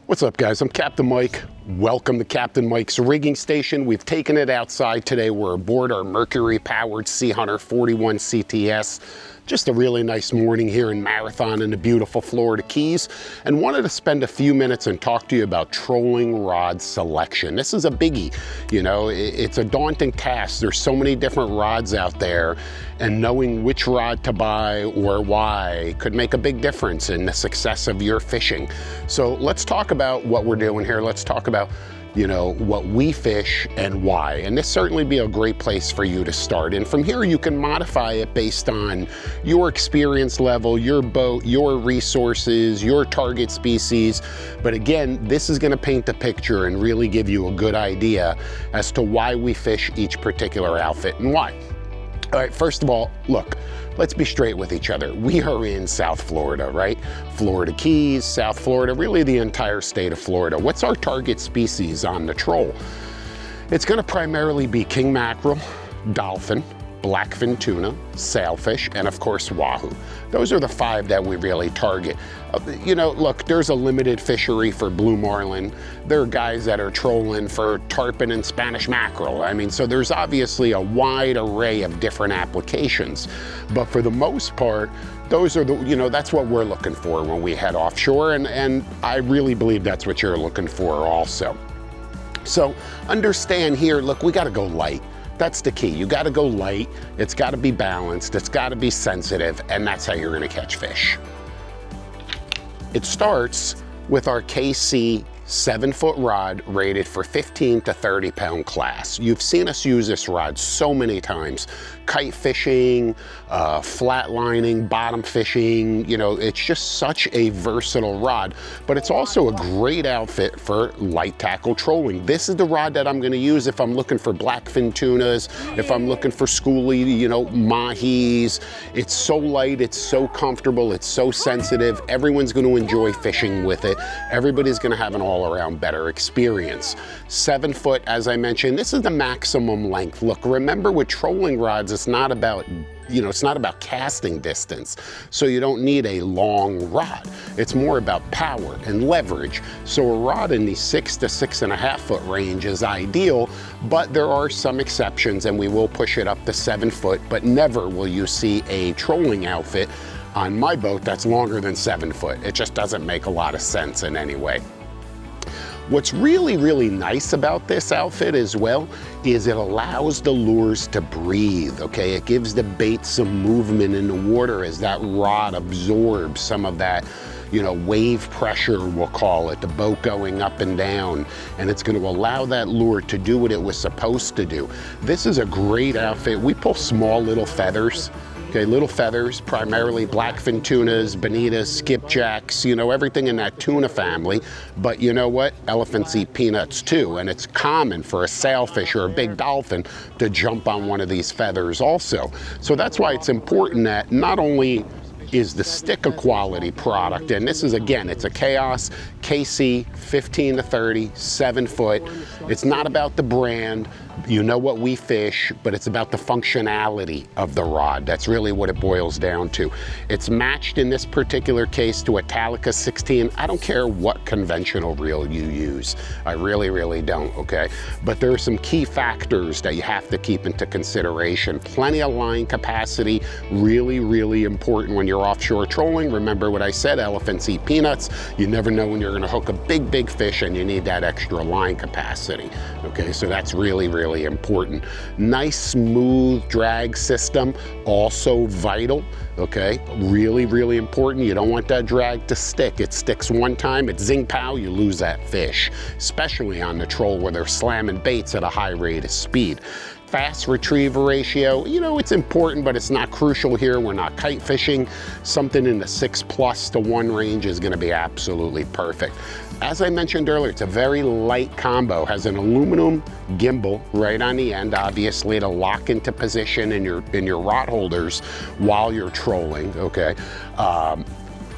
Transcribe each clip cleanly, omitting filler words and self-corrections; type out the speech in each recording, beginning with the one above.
What's up, guys? I'm Captain Mike. Welcome to Captain Mike's rigging station. We've taken it outside today. We're aboard our Mercury-powered Sea Hunter 41 CTS. Just a really nice morning here in Marathon in the beautiful Florida Keys, and wanted to spend a few minutes and talk to you about trolling rod selection. This is a biggie. You know, it's a daunting task. There's so many different rods out there, and knowing which rod to buy or why could make a big difference in the success of your fishing. So let's talk about what we're doing here. Let's talk about, you know, what we fish and why. And this certainly be a great place for you to start. And from here, you can modify it based on your experience level, your boat, your resources, your target species. But again, this is gonna paint the picture and really give you a good idea as to why we fish each particular outfit and why. All right, first of all, look, let's be straight with each other. We are in South Florida, right? Florida Keys, South Florida, really the entire state of Florida. What's our target species on the troll? It's gonna primarily be king mackerel, dolphin, blackfin tuna, sailfish, and of course wahoo. Those are the 5 that we really target. You know, look, there's a limited fishery for blue marlin. There are guys that are trolling for tarpon and Spanish mackerel. I mean, so there's obviously a wide array of different applications. But for the most part, those are the, you know, that's what we're looking for when we head offshore, and I really believe that's what you're looking for also. So understand here, look, we gotta go light. That's the key. You gotta go light, it's gotta be balanced, it's gotta be sensitive, and that's how you're gonna catch fish. It starts with our KC 7-foot rod rated for 15 to 30 pound class. You've seen us use this rod so many times. Kite fishing, flatlining, bottom fishing, you know, it's just such a versatile rod, but it's also a great outfit for light tackle trolling. This is the rod that I'm gonna use if I'm looking for blackfin tunas, if I'm looking for schoolie, you know, mahis. It's so light, it's so comfortable, it's so sensitive. Everyone's gonna enjoy fishing with it. Everybody's gonna have an all-around better experience. 7 foot, as I mentioned, this is the maximum length. Look, remember with trolling rods, it's not about, you know, it's not about casting distance. So you don't need a long rod. It's more about power and leverage. So a rod in the 6 to 6.5 foot range is ideal, but there are some exceptions, and we will push it up to 7 foot, but never will you see a trolling outfit on my boat that's longer than 7 foot. It just doesn't make a lot of sense in any way. What's really, really nice about this outfit as well is it allows the lures to breathe, okay? It gives the bait some movement in the water as that rod absorbs some of that, you know, wave pressure, we'll call it, the boat going up and down, and it's gonna allow that lure to do what it was supposed to do. This is a great outfit. We pull small little feathers. Okay, little feathers, primarily blackfin tunas, bonitas, skipjacks, you know, everything in that tuna family. But you know what? Elephants eat peanuts too, and it's common for a sailfish or a big dolphin to jump on one of these feathers also. So that's why it's important that not only is the stick a quality product, and this is, again, it's a Chaos KC 15 to 30, 7 foot. It's not about the brand. You know what we fish, but it's about the functionality of the rod. That's really what it boils down to. It's matched in this particular case to a Talica 16. I don't care what conventional reel you use. I really, really don't, okay? But there are some key factors that you have to keep into consideration. Plenty of line capacity, really, really important when you're offshore trolling. Remember what I said, elephants eat peanuts. You never know when you're gonna hook a big, big fish, and you need that extra line capacity, okay? So that's really, really important. Nice, smooth drag system, also vital, okay? Really, really important. You don't want that drag to stick. It sticks one time, it's zing pow, you lose that fish, especially on the troll where they're slamming baits at a high rate of speed. Fast retrieval ratio, you know, it's important, but it's not crucial here. We're not kite fishing. Something in the 6+ to 1 range is gonna be absolutely perfect. As I mentioned earlier, it's a very light combo. Has an aluminum gimbal right on the end, obviously, to lock into position in your rod holders while you're trolling, okay?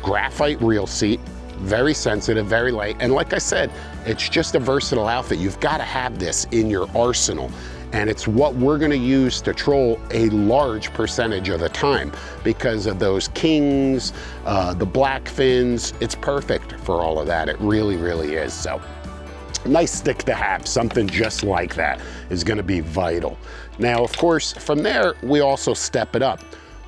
Graphite reel seat, very sensitive, very light. And like I said, it's just a versatile outfit. You've gotta have this in your arsenal. And it's what we're gonna use to troll a large percentage of the time because of those kings, the black fins. It's perfect for all of that. It really, really is. So nice stick to have. Something just like that is going to be vital. Now, of course, from there, we also step it up.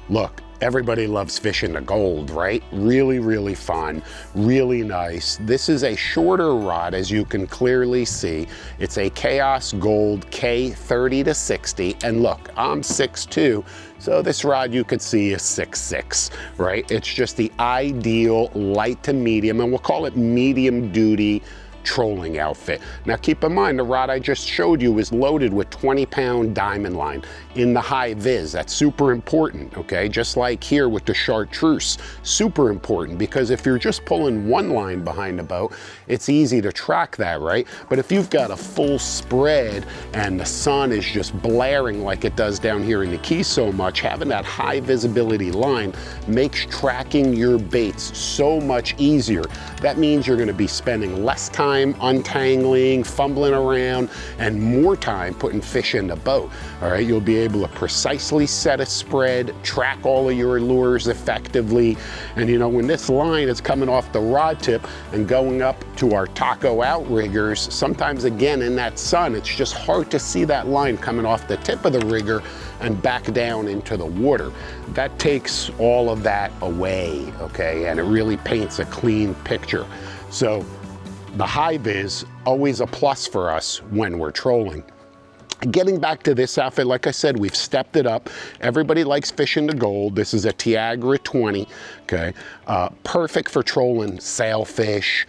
Look, everybody loves fishing the gold, right? Really, really fun, really nice. This is a shorter rod, as you can clearly see. It's a Chaos Gold K30 to 60. And look, I'm 6'2", so this rod you could see is 6'6", right? It's just the ideal light to medium, and we'll call it medium duty trolling outfit. Now keep in mind, the rod I just showed you is loaded with 20-pound diamond line in the high vis. That's super important, okay? Just like here with the chartreuse, super important, because if you're just pulling one line behind the boat, it's easy to track that, right? But if you've got a full spread and the sun is just blaring like it does down here in the Keys so much, having that high visibility line makes tracking your baits so much easier. That means you're gonna be spending less time untangling, fumbling around, and more time putting fish in the boat. All right, you'll be able to precisely set a spread, track all of your lures effectively. And you know, when this line is coming off the rod tip and going up to our taco outriggers, sometimes again in that sun, it's just hard to see that line coming off the tip of the rigger and back down into the water. That takes all of that away, okay? And it really paints a clean picture. So the high vis, always a plus for us when we're trolling. Getting back to this outfit, like I said, we've stepped it up. Everybody likes fishing the gold. This is a Tiagra 20, okay? Perfect for trolling sailfish,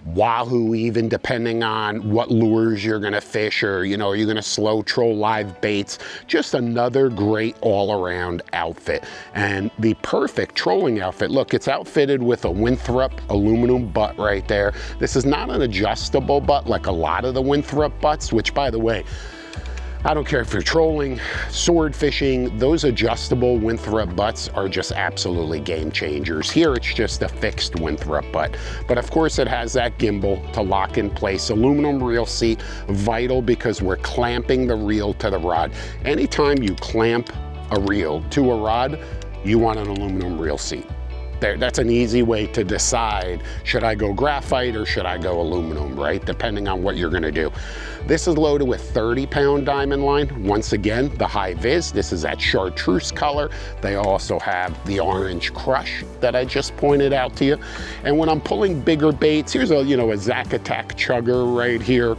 Wahoo, even depending on what lures you're gonna fish, or you know, are you gonna slow troll live baits? Just another great all-around outfit, and the perfect trolling outfit. Look, it's outfitted with a Winthrop aluminum butt right there. This is not an adjustable butt like a lot of the Winthrop butts, which, by the way, I don't care if you're trolling, sword fishing, those adjustable Winthrop butts are just absolutely game changers. Here it's just a fixed Winthrop butt. But of course it has that gimbal to lock in place. Aluminum reel seat, vital because we're clamping the reel to the rod. Anytime you clamp a reel to a rod, you want an aluminum reel seat. That's an easy way to decide, should I go graphite or should I go aluminum, right? Depending on what you're gonna do. This is loaded with 30-pound diamond line. Once again, the high vis, this is that chartreuse color. They also have the orange crush that I just pointed out to you. And when I'm pulling bigger baits, here's a, you know, a Zacatec chugger right here.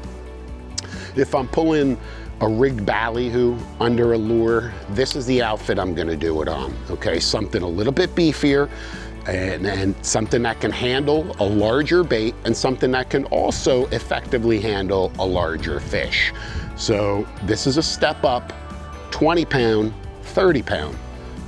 If I'm pulling a rigged ballyhoo under a lure, this is the outfit I'm gonna do it on, okay? Something a little bit beefier, and something that can handle a larger bait, and something that can also effectively handle a larger fish. So this is a step up, 20-pound, 30-pound.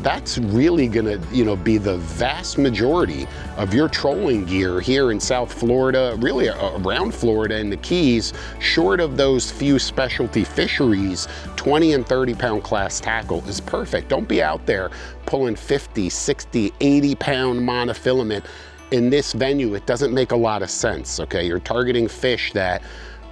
That's really gonna, you know, be the vast majority of your trolling gear here in South Florida, really around Florida and the Keys. Short of those few specialty fisheries, 20 and 30-pound class tackle is perfect. Don't be out there pulling 50, 60, 80-pound monofilament. In this venue, it doesn't make a lot of sense, okay? You're targeting fish that,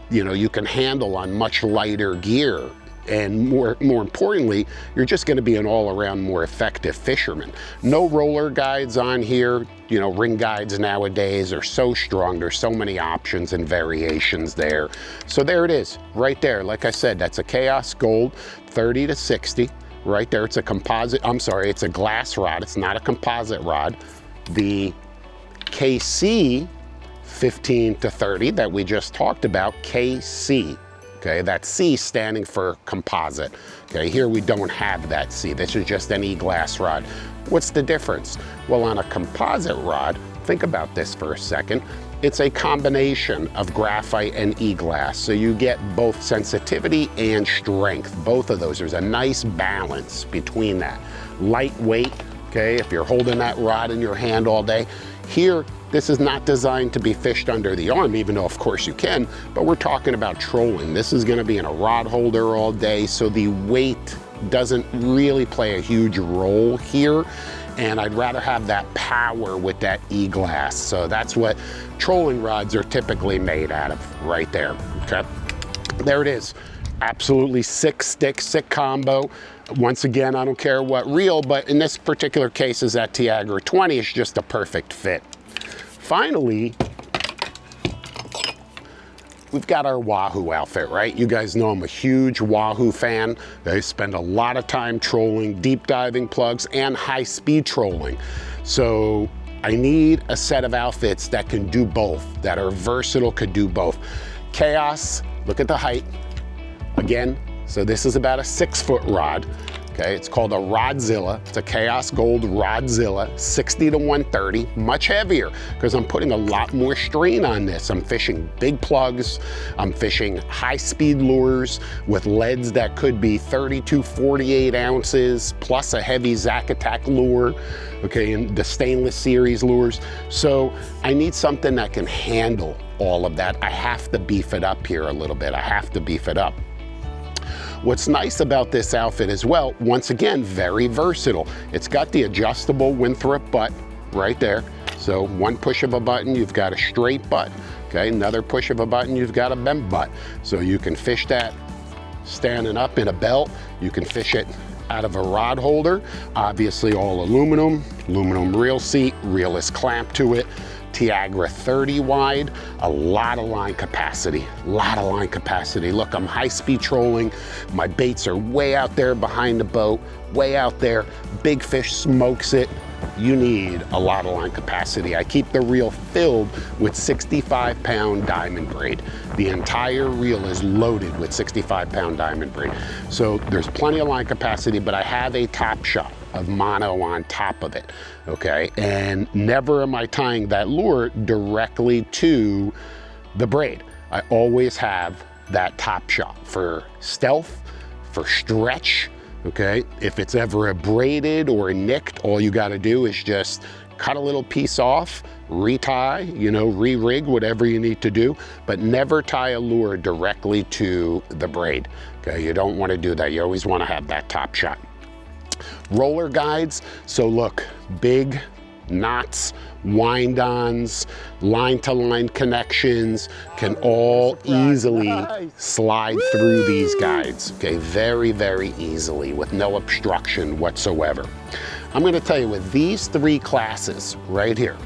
you know, you can handle on much lighter gear. And more importantly, you're just gonna be an all-around more effective fisherman. No roller guides on here. You know, ring guides nowadays are so strong. There's so many options and variations there. So there it is, right there. Like I said, that's a Chaos Gold 30 to 60. Right there, it's a composite, I'm sorry, it's a glass rod. It's not a composite rod. The KC 15 to 30 that we just talked about, KC. Okay, that C standing for composite. Okay, here we don't have that C. This is just an E-glass rod. What's the difference? Well, on a composite rod, think about this for a second. It's a combination of graphite and E-glass. So you get both sensitivity and strength, both of those. There's a nice balance between that. Lightweight, okay, if you're holding that rod in your hand all day. Here, this is not designed to be fished under the arm, even though of course you can, but we're talking about trolling. This is gonna be in a rod holder all day, so the weight doesn't really play a huge role here. And I'd rather have that power with that E-glass. So that's what trolling rods are typically made out of, right there, okay? There it is. Absolutely sick stick, sick combo. Once again, I don't care what reel, but in this particular case is that Tiagra 20 is just a perfect fit. Finally, we've got our Wahoo outfit, right? You guys know I'm a huge Wahoo fan. They spend a lot of time trolling, deep diving plugs, and high speed trolling. So I need a set of outfits that can do both, that are versatile, could do both. Chaos, look at the height. Again, so this is about a 6-foot rod. Okay, it's called a Rodzilla. It's a Chaos Gold Rodzilla, 60 to 130, much heavier because I'm putting a lot more strain on this. I'm fishing big plugs. I'm fishing high-speed lures with leads that could be 30 to 48 ounces, plus a heavy Zack Attack lure, okay, and the stainless series lures. So I need something that can handle all of that. I have to beef it up here a little bit. I have to beef it up. What's nice about this outfit as well, once again, very versatile. It's got the adjustable Winthrop butt right there. So one push of a button, you've got a straight butt. Okay, another push of a button, you've got a bent butt. So you can fish that standing up in a belt. You can fish it out of a rod holder. Obviously all aluminum reel seat, reelless clamp to it. Tiagra 30 wide, a lot of line capacity, Look, I'm high-speed trolling. My baits are way out there behind the boat, way out there. Big fish smokes it. You need a lot of line capacity. I keep the reel filled with 65-pound diamond braid. The entire reel is loaded with 65-pound diamond braid. So there's plenty of line capacity, but I have a top shot of mono on top of it, okay? And never am I tying that lure directly to the braid. I always have that top shot for stealth, for stretch, okay? If it's ever a braided or a nicked, all you gotta do is just cut a little piece off, retie, you know, re-rig, whatever you need to do, but never tie a lure directly to the braid, okay? You don't wanna do that. You always wanna have that top shot. Roller guides, so look, big knots, wind-ons, line-to-line connections can all easily slide through these guides, okay? Very, very easily with no obstruction whatsoever. I'm gonna tell you with these 3 classes right here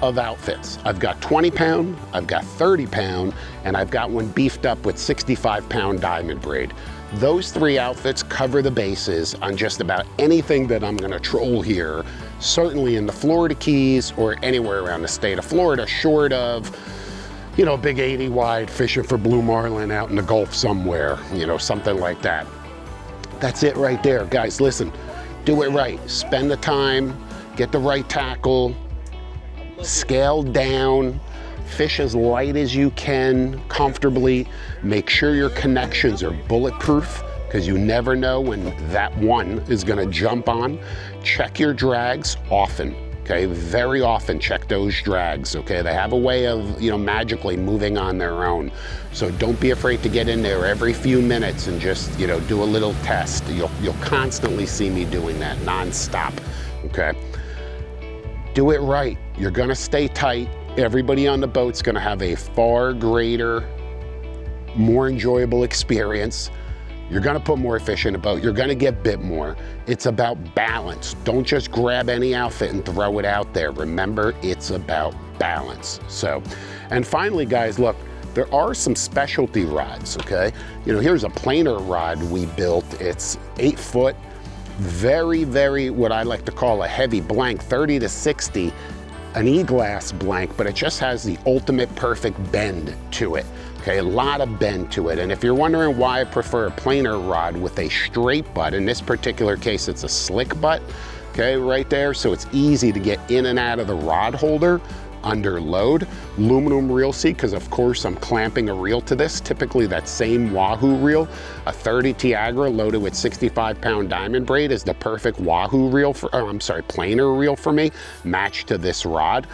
of outfits, I've got 20-pound, I've got 30-pound, and I've got one beefed up with 65-pound diamond braid. Those 3 outfits cover the bases on just about anything that I'm gonna troll here, certainly in the Florida Keys or anywhere around the state of Florida, short of, you know, big 80 wide fishing for blue marlin out in the Gulf somewhere, you know, something like that. That's it right there. Guys, listen, do it right. Spend the time, get the right tackle, scale down, fish as light as you can comfortably. Make sure your connections are bulletproof because you never know when that one is gonna jump on. Check your drags often, okay? Very often check those drags, okay? They have a way of, you know, magically moving on their own. So don't be afraid to get in there every few minutes and just, you know, do a little test. You'll constantly see me doing that nonstop, okay? Do it right. You're gonna stay tight. Everybody on the boat's gonna have a far greater, more enjoyable experience. You're gonna put more fish in the boat. You're gonna get bit more. It's about balance. Don't just grab any outfit and throw it out there. Remember, it's about balance. So, and finally, guys, look, there are some specialty rods, okay? You know, here's a planer rod we built. It's 8 foot, very, very, what I like to call a heavy blank, 30 to 60, an E-glass blank, but it just has the ultimate perfect bend to it. Okay, a lot of bend to it. And if you're wondering why I prefer a planer rod with a straight butt, in this particular case, it's a slick butt, okay, right there. So it's easy to get in and out of the rod holder under load. Aluminum reel seat, because of course I'm clamping a reel to this. Typically that same Wahoo reel, a 30 Tiagra loaded with 65-pound diamond braid is the perfect Wahoo reel for, planer reel for me, matched to this rod.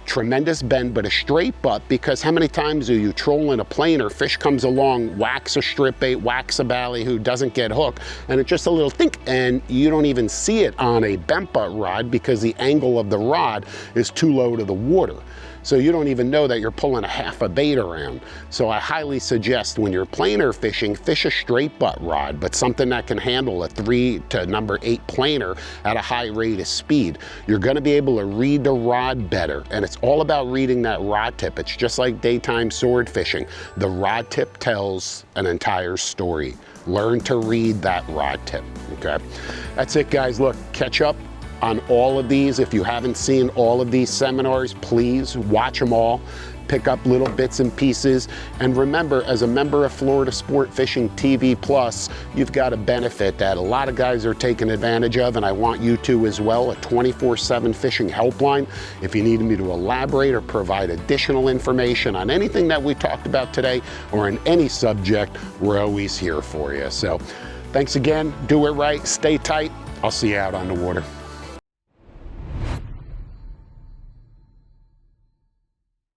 Tremendous bend, but a straight butt, because how many times are you trolling a planer, fish comes along, whacks a strip bait, whacks a ballyhoo, doesn't get hooked, and it's just a little think, and you don't even see it on a bent butt rod because the angle of the rod is too low to the water. so you don't even know that you're pulling a half a bait around. So I highly suggest when you're planer fishing, fish a straight butt rod, but something that can handle a 3 to number 8 planer at a high rate of speed. You're gonna be able to read the rod better, and it's all about reading that rod tip. It's just like daytime sword fishing. The rod tip tells an entire story. Learn to read that rod tip, okay? That's it, guys. Look, catch up on all of these. If you haven't seen all of these seminars, please watch them all. Pick up little bits and pieces. And remember, as a member of Florida Sport Fishing TV Plus, you've got a benefit that a lot of guys are taking advantage of, and I want you to as well, a 24/7 fishing helpline. If you need me to elaborate or provide additional information on anything that we talked about today or in any subject, we're always here for you. So thanks again, do it right, stay tight. I'll see you out on the water.